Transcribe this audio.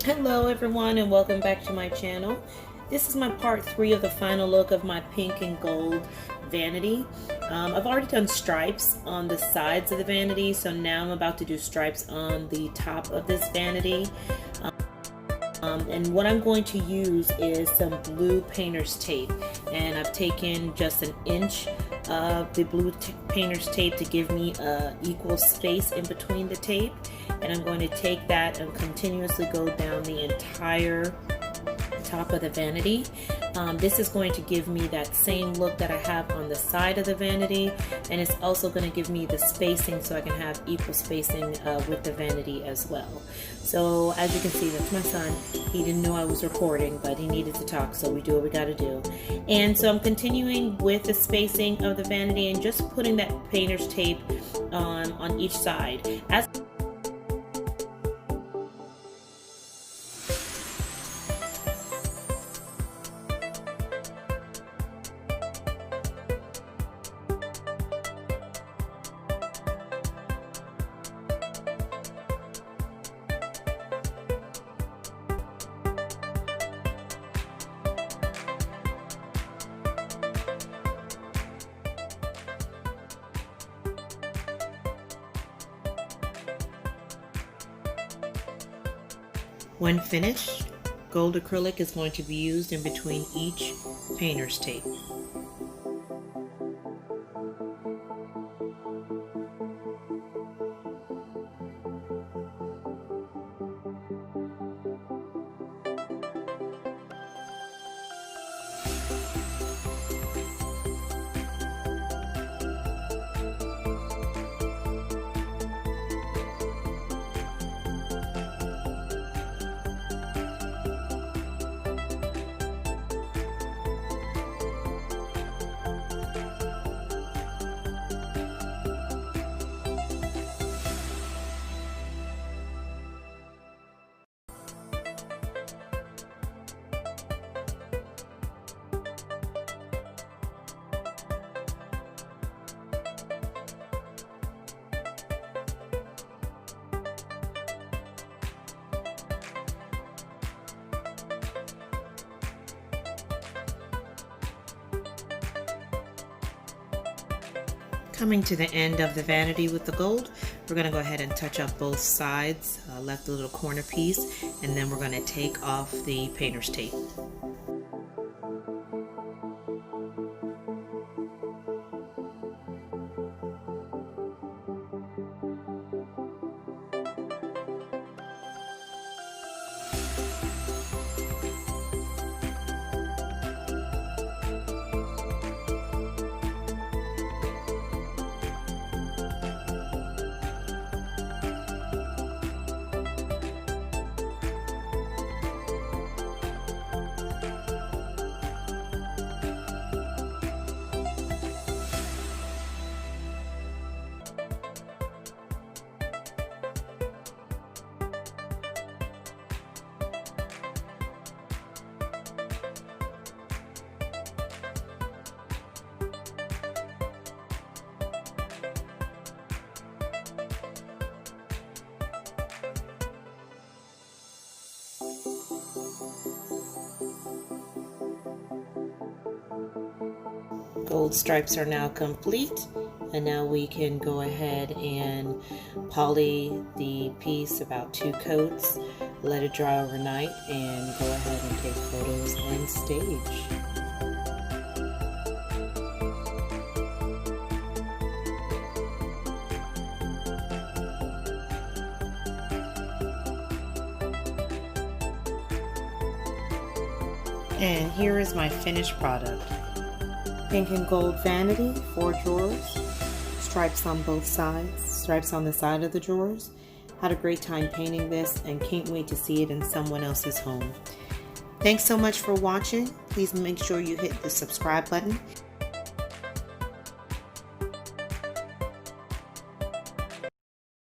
Hello everyone and welcome back to my channel. This is my part 3 of the final look of my pink and gold vanity. I've already done stripes on the sides of the vanity, so now I'm about to do stripes on the top of this vanity. And what I'm going to use is some blue painter's tape, and I've taken just an inch of the blue painter's tape to give me equal space in between the tape, and I'm going to take that and continuously go down the entire top of the vanity. This is going to give me that same look that I have on the side of the vanity, and it's also going to give me the spacing so I can have equal spacing with the vanity as well. So as you can see, that's my son. He didn't know I was recording, but he needed to talk, so we do what we got to do. And so I'm continuing with the spacing of the vanity and just putting that painter's tape on each side. When finished, gold acrylic is going to be used in between each painter's tape. Coming to the end of the vanity with the gold, we're going to go ahead and touch up both sides, left a little corner piece, and then we're going to take off the painter's tape. Gold stripes are now complete, and now we can go ahead and poly the piece about 2 coats, let it dry overnight, and go ahead and take photos and stage. And here is my finished product. Pink and gold vanity, 4 drawers, stripes on both sides, stripes on the side of the drawers. Had a great time painting this and can't wait to see it in someone else's home. Thanks so much for watching. Please make sure you hit the subscribe button